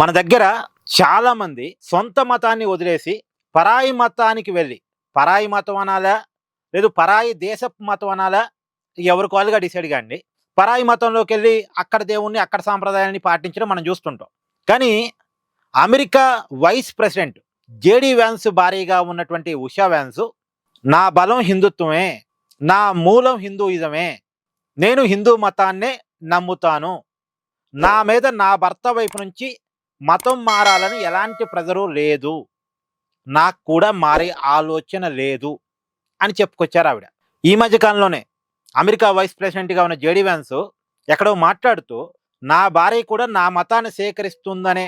మన దగ్గర చాలామంది సొంత మతాన్ని వదిలేసి పరాయి మతానికి వెళ్ళి, పరాయి మతం అనాలా? లేదు పరాయి దేశపు మతం అనాలా? ఎవరికి వాళ్ళుగా డిసైడ్ కాండి. పరాయి మతంలోకెళ్ళి అక్కడ దేవుణ్ణి, అక్కడ సాంప్రదాయాన్ని పాటించడం మనం చూస్తుంటాం. కానీ America vice president JD Vance భార్యగా ఉన్నటువంటి ఉషా వ్యాన్స్, నా బలం హిందుత్వమే, నా మూలం హిందూయిజమే, నేను హిందూ మతాన్నే నమ్ముతాను, నా మీద నా భర్త వైపు నుంచి మతం మారాలని ఎలాంటి ప్రెజరు లేదు, నాకు కూడా మారే ఆలోచన లేదు అని చెప్పుకొచ్చారు ఆవిడ. ఈ మధ్య కాలంలోనే అమెరికా వైస్ ప్రెసిడెంట్గా ఉన్న జేడీ వ్యాన్స్ ఎక్కడో మాట్లాడుతూ, నా భార్య కూడా నా మతాన్ని స్వీకరిస్తుందనే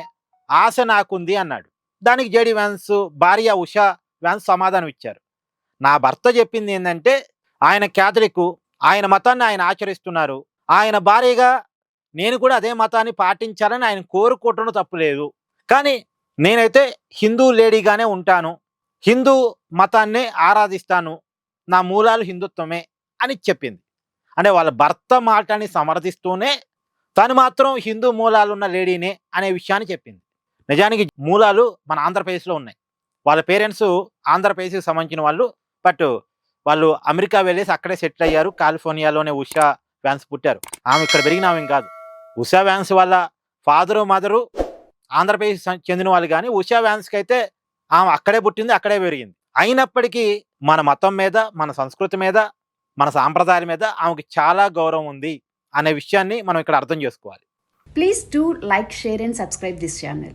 ఆశ నాకుంది అన్నాడు. దానికి జేడీ వ్యాన్స్ భార్య ఉషా వ్యాన్స్ సమాధానం ఇచ్చారు. నా భర్త చెప్పింది ఏంటంటే, ఆయన క్యాథలిక్, ఆయన మతాన్ని ఆయన ఆచరిస్తున్నారు, ఆయన భార్యగా నేను కూడా అదే మతాన్ని పాటించాలని ఆయన కోరుకోవటంలో తప్పులేదు, కానీ నేనైతే హిందూ లేడీగానే ఉంటాను, హిందూ మతాన్నే ఆరాధిస్తాను, నా మూలాలు హిందుత్వమే అని చెప్పింది. అంటే వాళ్ళ భర్త మాటని సమర్థిస్తూనే తను మాత్రం హిందూ మూలాలు ఉన్న లేడీనే అనే విషయాన్ని చెప్పింది. నిజానికి మూలాలు మన ఆంధ్రప్రదేశ్లో ఉన్నాయి. వాళ్ళ పేరెంట్స్ ఆంధ్రప్రదేశ్కి సంబంధించిన వాళ్ళు, బట్ వాళ్ళు అమెరికా వెళ్ళేసి అక్కడే సెటిల్ అయ్యారు. కాలిఫోర్నియాలోనే ఉషా వ్యాన్స్ పుట్టారు. ఆమె ఇక్కడ పెరిగిన ఆమె కాదు. ఉషా వ్యాన్స్ వాళ్ళ ఫాదరు మదరు ఆంధ్రప్రదేశ్ చెందిన వాళ్ళు, కానీ ఉషా వ్యాన్స్కి అయితే ఆమె అక్కడే పుట్టింది, అక్కడే పెరిగింది. అయినప్పటికీ మన మతం మీద, మన సంస్కృతి మీద, మన సాంప్రదాయాల మీద ఆమెకి చాలా గౌరవం ఉంది అనే విషయాన్ని మనం ఇక్కడ అర్థం చేసుకోవాలి. Please do like, share and subscribe this channel.